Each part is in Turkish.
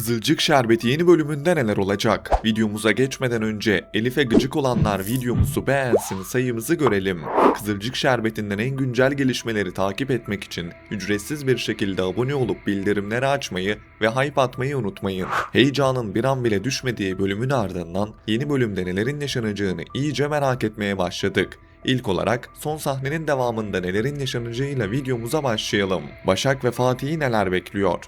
Kızılcık Şerbeti yeni bölümünde neler olacak? Videomuza geçmeden önce Elif'e gıcık olanlar videomuzu beğensin, sayımızı görelim. Kızılcık Şerbeti'nden en güncel gelişmeleri takip etmek için ücretsiz bir şekilde abone olup bildirimleri açmayı ve hype atmayı unutmayın. Heyecanın bir an bile düşmediği bölümün ardından yeni bölümde nelerin yaşanacağını iyice merak etmeye başladık. İlk olarak son sahnenin devamında nelerin yaşanacağıyla videomuza başlayalım. Başak ve Fatih'i neler bekliyor?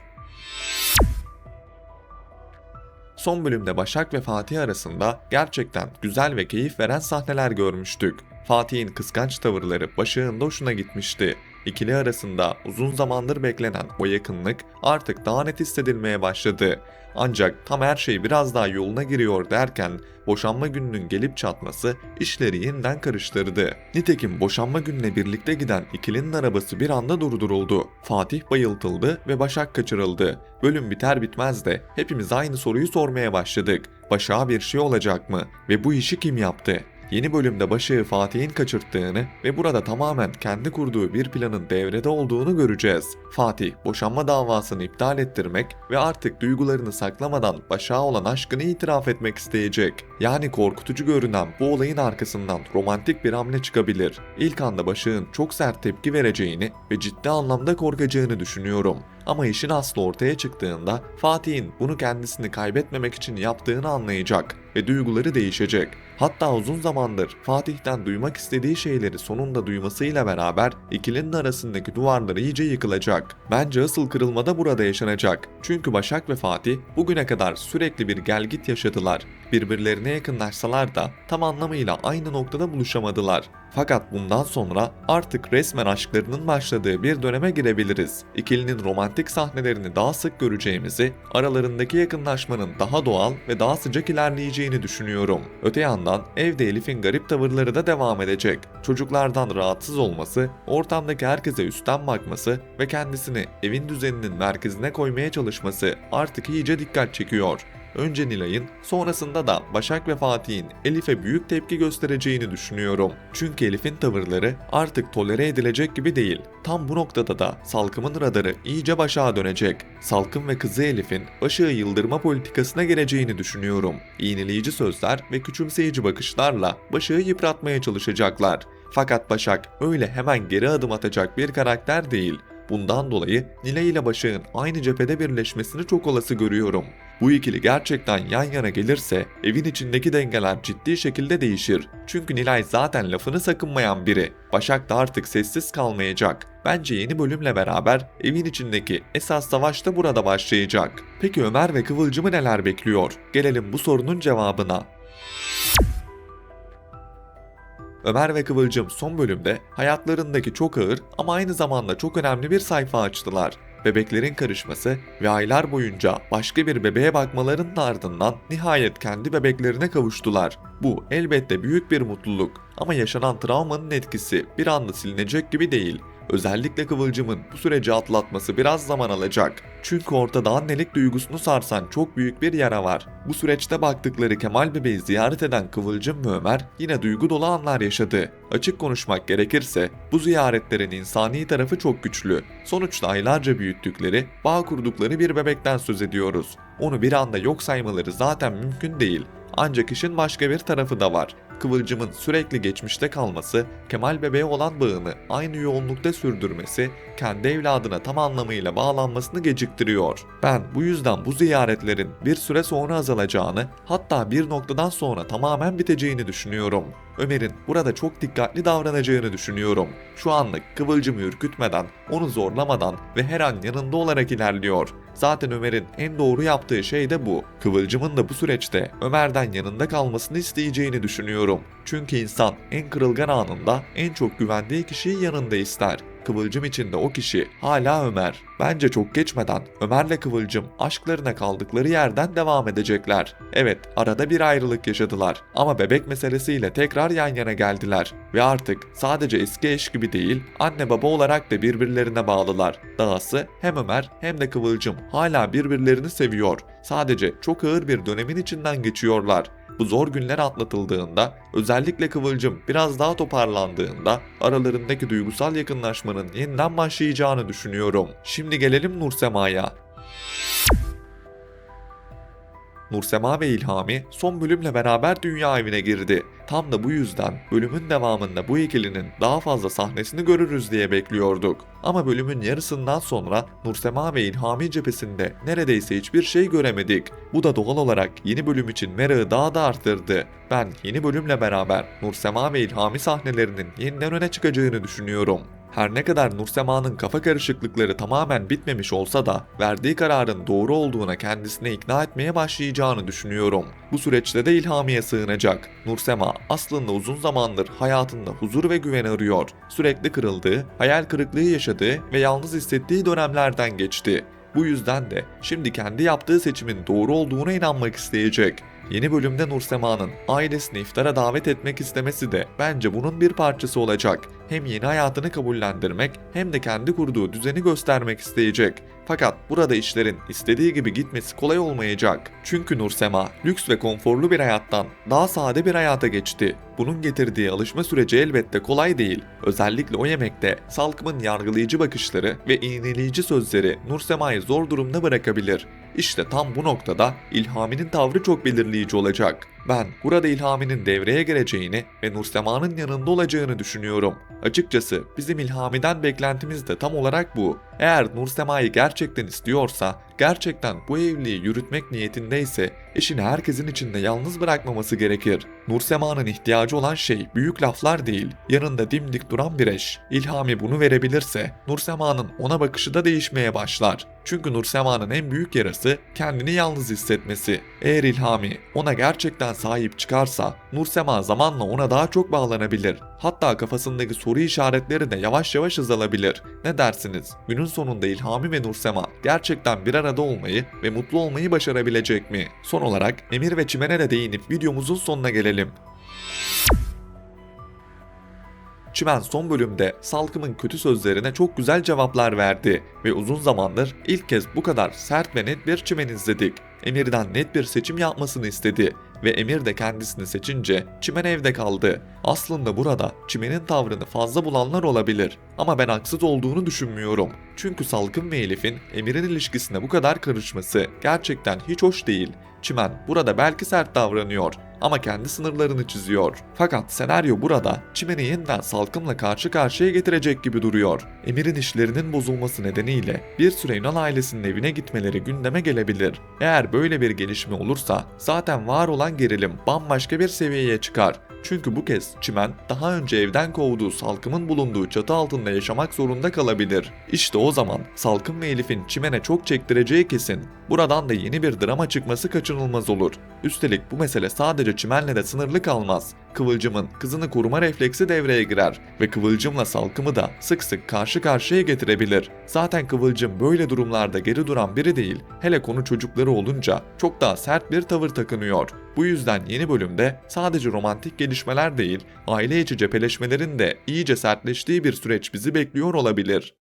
Son bölümde Başak ve Fatih arasında gerçekten güzel ve keyif veren sahneler görmüştük. Fatih'in kıskanç tavırları Başak'ın da hoşuna gitmişti. İkili arasında uzun zamandır beklenen o yakınlık artık daha net hissedilmeye başladı. Ancak tam her şey biraz daha yoluna giriyor derken boşanma gününün gelip çatması işleri yeniden karıştırdı. Nitekim boşanma gününe birlikte giden ikilinin arabası bir anda durduruldu. Fatih bayıltıldı ve Başak kaçırıldı. Bölüm biter bitmez de hepimiz aynı soruyu sormaya başladık. Başak'a bir şey olacak mı ve bu işi kim yaptı? Yeni bölümde Başak'ı Fatih'in kaçırttığını ve burada tamamen kendi kurduğu bir planın devrede olduğunu göreceğiz. Fatih boşanma davasını iptal ettirmek ve artık duygularını saklamadan Başak'a olan aşkını itiraf etmek isteyecek. Yani korkutucu görünen bu olayın arkasından romantik bir hamle çıkabilir. İlk anda Başak'ın çok sert tepki vereceğini ve ciddi anlamda korkacağını düşünüyorum. Ama işin aslı ortaya çıktığında Fatih'in bunu kendisini kaybetmemek için yaptığını anlayacak ve duyguları değişecek. Hatta uzun zamandır Fatih'ten duymak istediği şeyleri sonunda duymasıyla beraber ikilinin arasındaki duvarlar iyice yıkılacak. Bence asıl kırılma da burada yaşanacak. Çünkü Başak ve Fatih bugüne kadar sürekli bir gelgit yaşadılar. Birbirlerine yakınlaşsalar da tam anlamıyla aynı noktada buluşamadılar. Fakat bundan sonra artık resmen aşklarının başladığı bir döneme girebiliriz. İkilinin romantik sahnelerini daha sık göreceğimizi, aralarındaki yakınlaşmanın daha doğal ve daha sıcak ilerleyeceğini düşünüyorum. Öte yandan evde Elif'in garip tavırları da devam edecek. Çocuklardan rahatsız olması, ortamdaki herkese üstten bakması ve kendisini evin düzeninin merkezine koymaya çalışması artık iyice dikkat çekiyor. Önce Nilay'ın, sonrasında da Başak ve Fatih'in Elif'e büyük tepki göstereceğini düşünüyorum. Çünkü Elif'in tavırları artık tolere edilecek gibi değil. Tam bu noktada da Salkım'ın radarı iyice Başak'a dönecek. Salkım ve kızı Elif'in Başak'ı yıldırma politikasına geleceğini düşünüyorum. İğneleyici sözler ve küçümseyici bakışlarla Başak'ı yıpratmaya çalışacaklar. Fakat Başak öyle hemen geri adım atacak bir karakter değil. Bundan dolayı Nilay ile Başak'ın aynı cephede birleşmesini çok olası görüyorum. Bu ikili gerçekten yan yana gelirse evin içindeki dengeler ciddi şekilde değişir. Çünkü Nilay zaten lafını sakınmayan biri. Başak da artık sessiz kalmayacak. Bence yeni bölümle beraber evin içindeki esas savaş da burada başlayacak. Peki Ömer ve Kıvılcım'ı neler bekliyor? Gelelim bu sorunun cevabına. Ömer ve Kıvılcım son bölümde hayatlarındaki çok ağır ama aynı zamanda çok önemli bir sayfa açtılar. Bebeklerin karışması ve aylar boyunca başka bir bebeğe bakmalarının ardından nihayet kendi bebeklerine kavuştular. Bu elbette büyük bir mutluluk ama yaşanan travmanın etkisi bir anda silinecek gibi değil. Özellikle Kıvılcım'ın bu süreci atlatması biraz zaman alacak. Çünkü ortada annelik duygusunu sarsan çok büyük bir yara var. Bu süreçte baktıkları Kemal bebeği ziyaret eden Kıvılcım ve Ömer yine duygu dolu anlar yaşadı. Açık konuşmak gerekirse bu ziyaretlerin insani tarafı çok güçlü. Sonuçta aylarca büyüttükleri, bağ kurdukları bir bebekten söz ediyoruz. Onu bir anda yok saymaları zaten mümkün değil. Ancak işin başka bir tarafı da var. Kıvılcım'ın sürekli geçmişte kalması, Kemal bebeğe olan bağını aynı yoğunlukta sürdürmesi, kendi evladına tam anlamıyla bağlanmasını geciktiriyor. Ben bu yüzden bu ziyaretlerin bir süre sonra azalacağını, hatta bir noktadan sonra tamamen biteceğini düşünüyorum. Ömer'in burada çok dikkatli davranacağını düşünüyorum. Şu anlık Kıvılcım'ı ürkütmeden, onu zorlamadan ve her an yanında olarak ilerliyor. Zaten Ömer'in en doğru yaptığı şey de bu. Kıvılcım'ın da bu süreçte Ömer'den yanında kalmasını isteyeceğini düşünüyorum. Çünkü insan en kırılgan anında en çok güvendiği kişiyi yanında ister. Kıvılcım için de o kişi hala Ömer. Bence çok geçmeden Ömer'le Kıvılcım aşklarına kaldıkları yerden devam edecekler. Evet, arada bir ayrılık yaşadılar ama bebek meselesiyle tekrar yan yana geldiler ve artık sadece eski eş gibi değil, anne baba olarak da birbirlerine bağlılar. Dahası hem Ömer hem de Kıvılcım hala birbirlerini seviyor. Sadece çok ağır bir dönemin içinden geçiyorlar. Bu zor günler atlatıldığında, özellikle Kıvılcım biraz daha toparlandığında aralarındaki duygusal yakınlaşmanın yeniden başlayacağını düşünüyorum. Şimdi gelelim Nursema'ya. Nursema ve İlhami son bölümle beraber dünya evine girdi. Tam da bu yüzden bölümün devamında bu ikilinin daha fazla sahnesini görürüz diye bekliyorduk. Ama bölümün yarısından sonra Nursema ve İlhami cephesinde neredeyse hiçbir şey göremedik. Bu da doğal olarak yeni bölüm için merakı daha da arttırdı. Ben yeni bölümle beraber Nursema ve İlhami sahnelerinin yeniden öne çıkacağını düşünüyorum. Her ne kadar Nursema'nın kafa karışıklıkları tamamen bitmemiş olsa da verdiği kararın doğru olduğuna kendisine ikna etmeye başlayacağını düşünüyorum. Bu süreçte de İlhami'ye sığınacak. Nursema aslında uzun zamandır hayatında huzur ve güven arıyor. Sürekli kırıldığı, hayal kırıklığı yaşadığı ve yalnız hissettiği dönemlerden geçti. Bu yüzden de şimdi kendi yaptığı seçimin doğru olduğuna inanmak isteyecek. Yeni bölümde Nursema'nın ailesini iftara davet etmek istemesi de bence bunun bir parçası olacak. Hem yeni hayatını kabullendirmek hem de kendi kurduğu düzeni göstermek isteyecek. Fakat burada işlerin istediği gibi gitmesi kolay olmayacak. Çünkü Nursema lüks ve konforlu bir hayattan daha sade bir hayata geçti. Bunun getirdiği alışma süreci elbette kolay değil. Özellikle o yemekte Salkım'ın yargılayıcı bakışları ve iğneleyici sözleri Nursema'yı zor durumda bırakabilir. İşte tam bu noktada İlhami'nin tavrı çok belirleyici olacak. Ben burada İlhami'nin devreye gireceğini ve Nursema'nın yanında olacağını düşünüyorum. Açıkçası bizim İlhami'den beklentimiz de tam olarak bu. Eğer Nursema'yı gerçekten istiyorsa, gerçekten bu evliliği yürütmek niyetindeyse eşini herkesin içinde yalnız bırakmaması gerekir. Nursema'nın ihtiyacı olan şey büyük laflar değil, yanında dimdik duran bir eş. İlhami bunu verebilirse Nursema'nın ona bakışı da değişmeye başlar. Çünkü Nursema'nın en büyük yarası kendini yalnız hissetmesi. Eğer İlhami ona gerçekten sahip çıkarsa Nursema zamanla ona daha çok bağlanabilir. Hatta kafasındaki soru işaretleri de yavaş yavaş azalabilir. Ne dersiniz? Günün sonunda İlhami ve Nursema gerçekten bir arada olmayı ve mutlu olmayı başarabilecek mi? Son olarak Emir ve Çimen'e de değinip videomuzun sonuna gelelim. Çimen son bölümde Salkım'ın kötü sözlerine çok güzel cevaplar verdi ve uzun zamandır ilk kez bu kadar sert ve net bir Çimen izledik. Emir'den net bir seçim yapmasını istedi ve Emir de kendisini seçince Çimen evde kaldı. Aslında burada Çimen'in tavrını fazla bulanlar olabilir ama ben haksız olduğunu düşünmüyorum. Çünkü Salkım ve Elif'in Emir'in ilişkisine bu kadar karışması gerçekten hiç hoş değil. Çimen burada belki sert davranıyor ama kendi sınırlarını çiziyor. Fakat senaryo burada Çimen'i yeniden Salkım'la karşı karşıya getirecek gibi duruyor. Emir'in işlerinin bozulması nedeniyle bir süre Ünal ailesinin evine gitmeleri gündeme gelebilir. Eğer böyle bir gelişme olursa zaten var olan gerilim bambaşka bir seviyeye çıkar. Çünkü bu kez Çimen daha önce evden kovduğu Salkım'ın bulunduğu çatı altında yaşamak zorunda kalabilir. İşte o zaman Salkım ve Elif'in Çimen'e çok çektireceği kesin. Buradan da yeni bir drama çıkması kaçınılmaz olur. Üstelik bu mesele sadece Çimen'le de sınırlı kalmaz. Kıvılcım'ın kızını koruma refleksi devreye girer ve Kıvılcım'la Salkım'ı da sık sık karşı karşıya getirebilir. Zaten Kıvılcım böyle durumlarda geri duran biri değil, hele konu çocukları olunca çok daha sert bir tavır takınıyor. Bu yüzden yeni bölümde sadece romantik gelişmeler değil, aile içi cepheleşmelerin de iyice sertleştiği bir süreç bizi bekliyor olabilir.